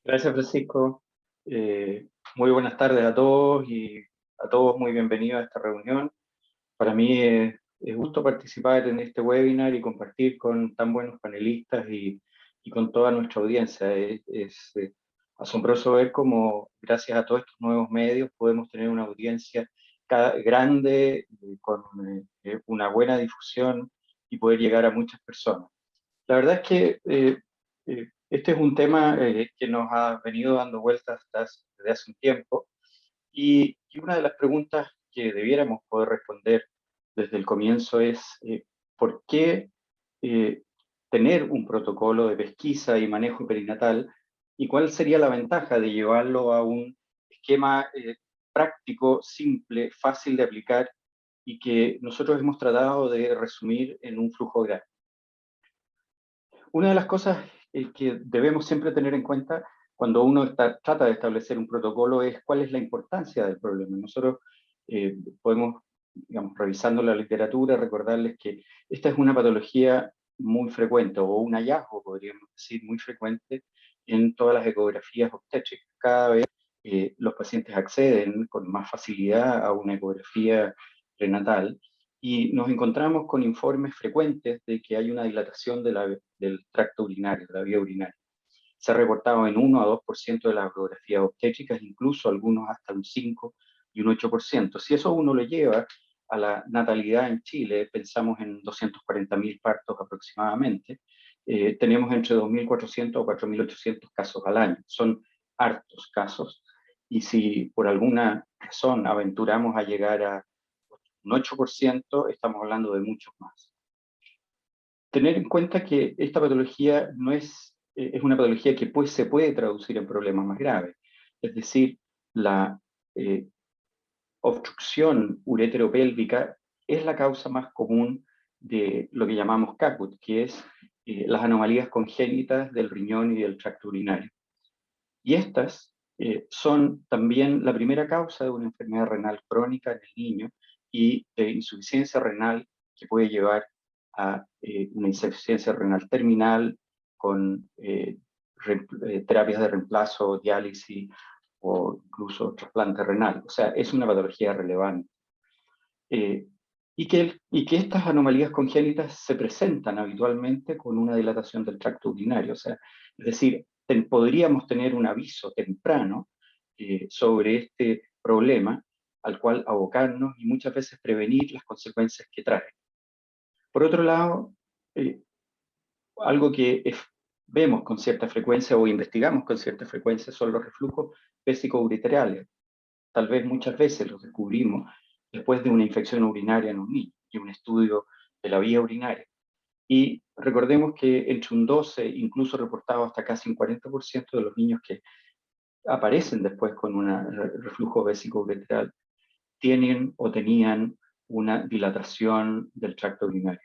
Gracias, Francisco. Eh, Muy buenas tardes a todos y a todos muy bienvenidos a esta reunión. Para mí es gusto participar en este webinar y compartir con tan buenos panelistas y con toda nuestra audiencia. Es asombroso ver cómo, gracias a todos estos nuevos medios, podemos tener una audiencia grande, con una buena difusión y poder llegar a muchas personas. La verdad es que este es un tema que nos ha venido dando vueltas desde hace un tiempo y una de las preguntas que debiéramos poder responder desde el comienzo es ¿por qué eh, tener un protocolo de pesquisa y manejo perinatal y cuál sería la ventaja de llevarlo a un esquema práctico, simple, fácil de aplicar y que nosotros hemos tratado de resumir en un flujo gráfico? Una de las cosas que debemos siempre tener en cuenta cuando uno trata de establecer un protocolo es cuál es la importancia del problema. Nosotros podemos, digamos, revisando la literatura, recordarles que esta es una patología muy frecuente, o un hallazgo, podríamos decir, muy frecuente en todas las ecografías obstétricas. Cada vez los pacientes acceden con más facilidad a una ecografía prenatal y nos encontramos con informes frecuentes de que hay una dilatación del tracto urinario, de la vía urinaria. Se ha reportado en 1 a 2% de las radiografías obstétricas, incluso algunos hasta un 5 y un 8%. Si eso uno lo lleva a la natalidad en Chile, pensamos en 240.000 partos aproximadamente, tenemos entre 2.400 o 4.800 casos al año. Son hartos casos. Y si por alguna razón aventuramos a llegar a un 8%, estamos hablando de muchos más. Tener en cuenta que esta patología no es una patología que pues, se puede traducir en problemas más graves. Es decir, la eh, obstrucción ureteropélvica es la causa más común de lo que llamamos CACUT, que es las anomalías congénitas del riñón y del tracto urinario. Y estas son también la primera causa de una enfermedad renal crónica en el niño y de insuficiencia renal que puede llevar a una insuficiencia renal terminal con terapias de reemplazo, diálisis o incluso trasplante renal. O sea, es una patología relevante. Eh, y que estas anomalías congénitas se presentan habitualmente con una dilatación del tracto urinario. O sea, es decir, podríamos tener un aviso temprano sobre este problema al cual abocarnos y muchas veces prevenir las consecuencias que trae. Por otro lado, eh, algo que vemos con cierta frecuencia o investigamos con cierta frecuencia son los reflujos vesicoureterales. Tal vez muchas veces los descubrimos después de una infección urinaria en un niño y un estudio de la vía urinaria. Y recordemos que entre un 12, incluso reportado hasta casi un 40% de los niños que aparecen después con un reflujo vesicoureteral tienen o tenían una dilatación del tracto urinario.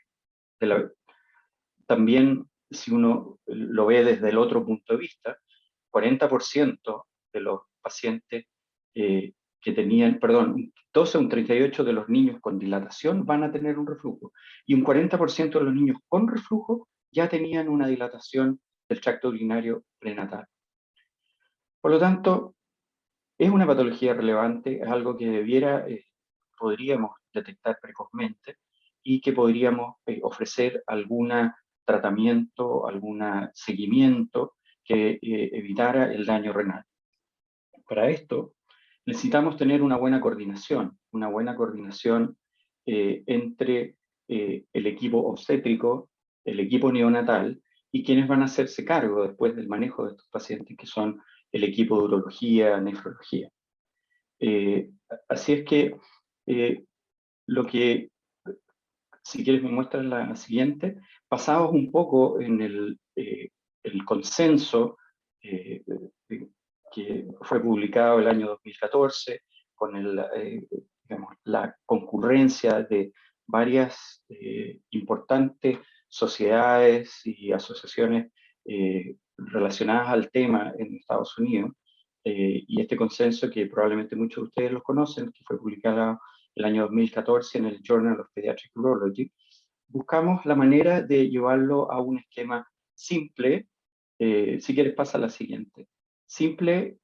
También, si uno lo ve desde el otro punto de vista, 40% de los pacientes que tenían, perdón, un 12 o un 38% de los niños con dilatación van a tener un reflujo, y un 40% de los niños con reflujo ya tenían una dilatación del tracto urinario prenatal. Por lo tanto, es una patología relevante, es algo que podríamos detectar precozmente y que podríamos ofrecer algún tratamiento, algún seguimiento que evitara el daño renal. Para esto necesitamos tener una buena coordinación entre el equipo obstétrico, el equipo neonatal y quienes van a hacerse cargo después del manejo de estos pacientes, que son el equipo de urología, nefrología. Eh, Así es que eh, lo que, si quieres me muestras la siguiente, basamos un poco en el consenso eh, que fue publicado el año 2014 con digamos, la concurrencia de varias importantes sociedades y asociaciones relacionadas al tema en Estados Unidos. Y este consenso, que probablemente muchos de ustedes lo conocen, que fue publicado el año 2014 en el Journal of Pediatric Urology, buscamos la manera de llevarlo a un esquema simple. Si quieres, pasa a la siguiente. simple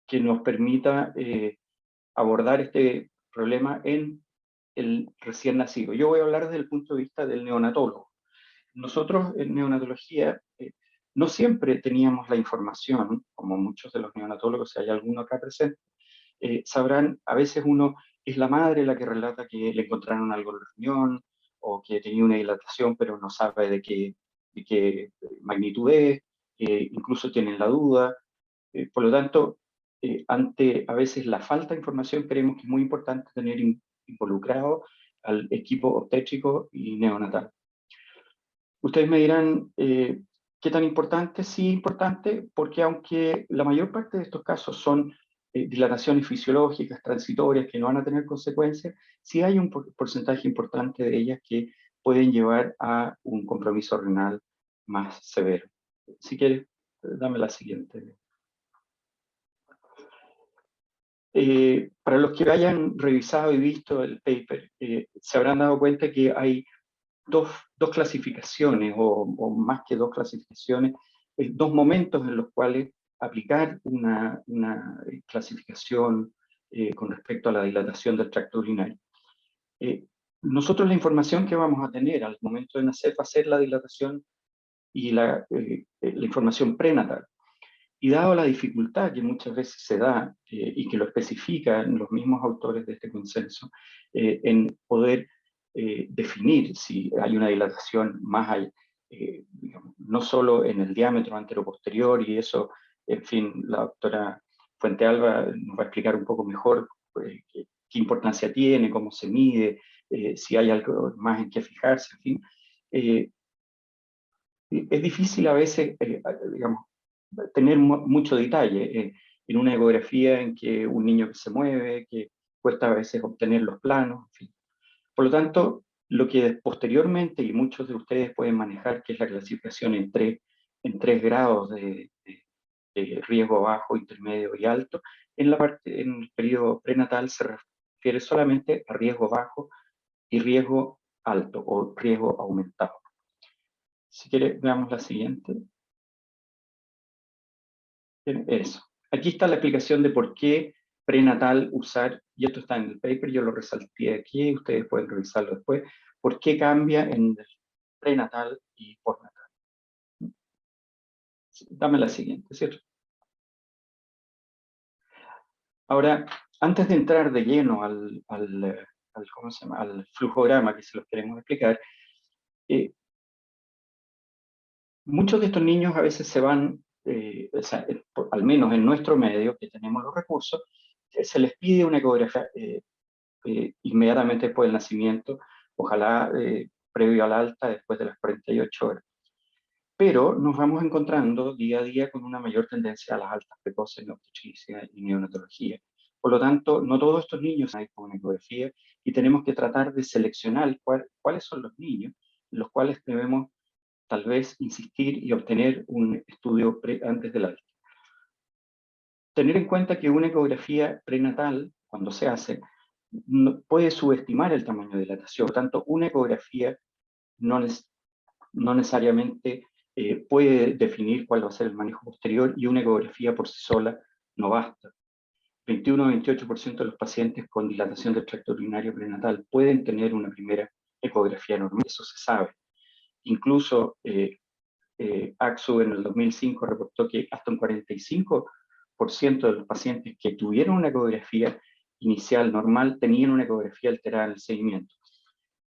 que nos permita abordar este problema en el recién nacido. Yo voy a hablar desde el punto de vista del neonatólogo. Nosotros en neonatología no siempre teníamos la información, como muchos de los neonatólogos, si hay alguno acá presente, sabrán, a veces uno es la madre la que relata que le encontraron algo en el riñón o que tenía una dilatación, pero no sabe de qué magnitud es, incluso tienen la duda. Por lo tanto, ante a veces la falta de información, creemos que es muy importante tener involucrado al equipo obstétrico y neonatal. Ustedes me dirán, ¿qué tan importante? Sí, importante, porque aunque la mayor parte de estos casos son dilataciones fisiológicas, transitorias, que no van a tener consecuencias, sí hay un porcentaje importante de ellas que pueden llevar a un compromiso renal más severo. Si quieres, dame la siguiente. Para los que hayan revisado y visto el paper, se habrán dado cuenta que hay dos clasificaciones, o más que dos clasificaciones, dos momentos en los cuales aplicar una clasificación con respecto a la dilatación del tracto urinario. Nosotros la información que vamos a tener al momento de nacer va a ser la dilatación y la información prenatal. Y dado la dificultad que muchas veces se da, y que lo especifican los mismos autores de este consenso, en poder definir si hay una dilatación más allá, digamos, no solo en el diámetro anteroposterior, y eso, en fin, la doctora Fuentealba nos va a explicar un poco mejor qué importancia tiene, cómo se mide, si hay algo más en qué fijarse, en fin. Es difícil a veces, digamos, tener mucho detalle en una ecografía en que un niño que se mueve, que cuesta a veces obtener los planos, en fin. Por lo tanto, lo que posteriormente, y muchos de ustedes pueden manejar, que es la clasificación en tres grados de riesgo bajo, intermedio y alto, en el periodo prenatal se refiere solamente a riesgo bajo y riesgo alto o riesgo aumentado. Si quiere, veamos la siguiente. Eso. Aquí está la explicación de por qué prenatal usar, y esto está en el paper, yo lo resalté aquí, ustedes pueden revisarlo después, por qué cambia en prenatal y postnatal. Dame la siguiente, ¿cierto? Ahora, antes de entrar de lleno ¿cómo se llama?, al flujograma que se los queremos explicar, muchos de estos niños a veces se van, o sea, al menos en nuestro medio, que tenemos los recursos, se les pide una ecografía inmediatamente después del nacimiento, ojalá previo al alta, después de las 48 horas. Pero nos vamos encontrando día a día con una mayor tendencia a las altas precoces en obstetricia y neonatología. Por lo tanto, no todos estos niños hay con una ecografía, y tenemos que tratar de seleccionar cuáles son los niños en los cuales debemos tal vez insistir y obtener un estudio antes del alta. Tener en cuenta que una ecografía prenatal, cuando se hace, puede subestimar el tamaño de dilatación. Por tanto, una ecografía no, no necesariamente puede definir cuál va a ser el manejo posterior, y una ecografía por sí sola no basta. 21-28% de los pacientes con dilatación del tracto urinario prenatal pueden tener una primera ecografía normal, eso se sabe. Incluso ACSU en el 2005 reportó que hasta un 45% de los pacientes que tuvieron una ecografía inicial normal tenían una ecografía alterada en el seguimiento.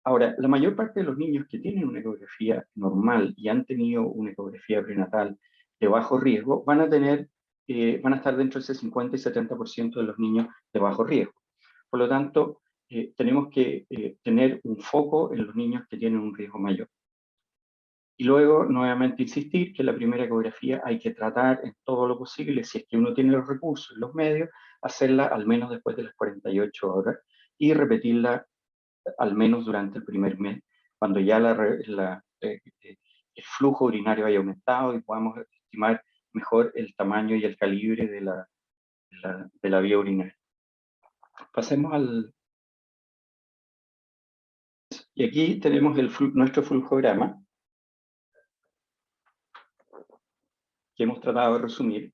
Ahora, la mayor parte de los niños que tienen una ecografía normal y han tenido una ecografía prenatal de bajo riesgo van a estar dentro de ese 50 y 70% de los niños de bajo riesgo. Por lo tanto, tenemos que tener un foco en los niños que tienen un riesgo mayor. Y luego, nuevamente, insistir que la primera ecografía hay que tratar en todo lo posible, si es que uno tiene los recursos y los medios, hacerla al menos después de las 48 horas y repetirla al menos durante el primer mes, cuando ya el flujo urinario haya aumentado y podamos estimar mejor el tamaño y el calibre de la vía urinaria. Pasemos al... Y aquí tenemos nuestro flujograma, que hemos tratado de resumir.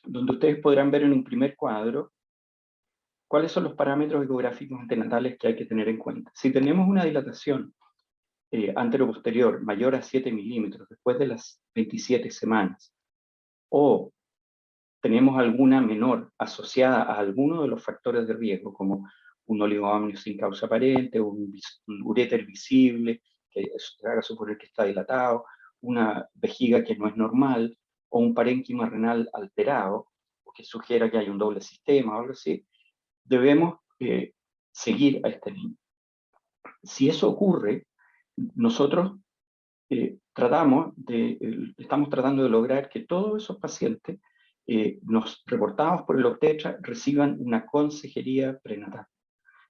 donde ustedes podrán ver en un primer cuadro cuáles son los parámetros ecográficos antenatales que hay que tener en cuenta. Si tenemos una dilatación anteroposterior mayor a 7 milímetros después de las 27 semanas, o tenemos alguna menor asociada a alguno de los factores de riesgo, como un oligoamnio sin causa aparente, un uréter visible, que haga suponer que está dilatado, una vejiga que no es normal, o un parénquima renal alterado, o que sugiera que hay un doble sistema o algo así, debemos seguir a este niño. Si eso ocurre, nosotros estamos tratando de lograr que todos esos pacientes reportados por el obstetra reciban una consejería prenatal.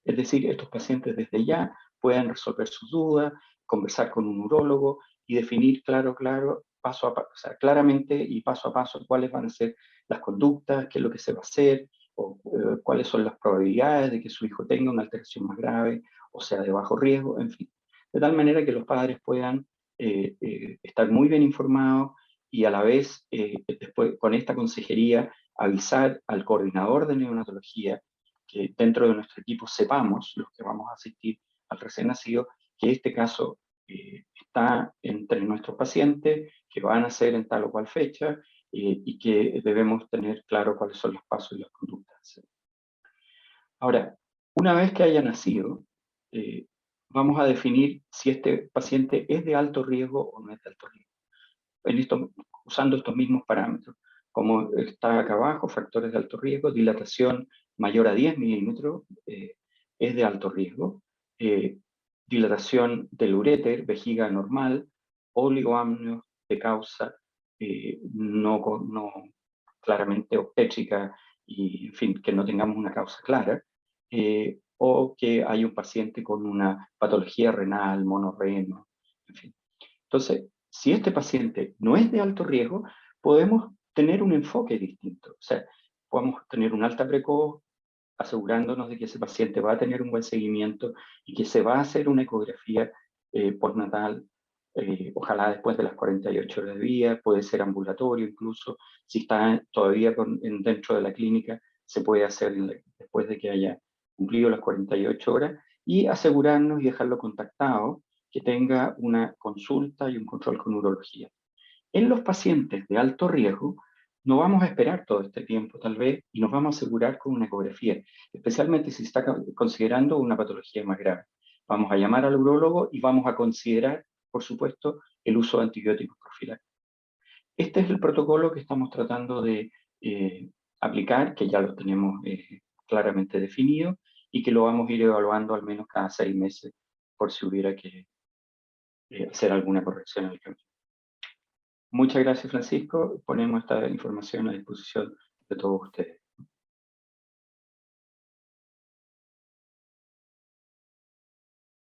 Es decir, estos pacientes desde ya puedan resolver sus dudas, conversar con un urólogo y definir paso a paso, o sea, claramente y paso a paso cuáles van a ser las conductas, qué es lo que se va a hacer, o cuáles son las probabilidades de que su hijo tenga una alteración más grave o sea de bajo riesgo, en fin. De tal manera que los padres puedan estar muy bien informados y a la vez, después, con esta consejería, avisar al coordinador de neonatología que dentro de nuestro equipo sepamos, los que vamos a asistir al recién nacido, que este caso está entre nuestros pacientes, que van a ser en tal o cual fecha, y que debemos tener claro cuáles son los pasos y las conductas. Ahora, una vez que haya nacido, vamos a definir si este paciente es de alto riesgo o no es de alto riesgo, usando estos mismos parámetros. Como está acá abajo, factores de alto riesgo, dilatación mayor a 10 milímetros es de alto riesgo, dilatación del uréter, vejiga normal, oligoamnios de causa no claramente obstétrica, y en fin, que no tengamos una causa clara, o que hay un paciente con una patología renal, monorreno, en fin. Entonces, si este paciente no es de alto riesgo, podemos tener un enfoque distinto. O sea, podemos tener un alta precoz, asegurándonos de que ese paciente va a tener un buen seguimiento y que se va a hacer una ecografía postnatal, ojalá después de las 48 horas de vida, puede ser ambulatorio incluso, si está todavía dentro de la clínica, se puede hacer después de que haya cumplido las 48 horas, y asegurarnos y dejarlo contactado que tenga una consulta y un control con urología. En los pacientes de alto riesgo, no vamos a esperar todo este tiempo, tal vez, y nos vamos a asegurar con una ecografía, especialmente si se está considerando una patología más grave. Vamos a llamar al urólogo y vamos a considerar, por supuesto, el uso de antibióticos profilácticos. Este es el protocolo que estamos tratando de aplicar, que ya lo tenemos claramente definido, y que lo vamos a ir evaluando al menos cada 6 meses, por si hubiera que hacer alguna corrección en el camino. Muchas gracias, Francisco. Ponemos esta información a disposición de todos ustedes.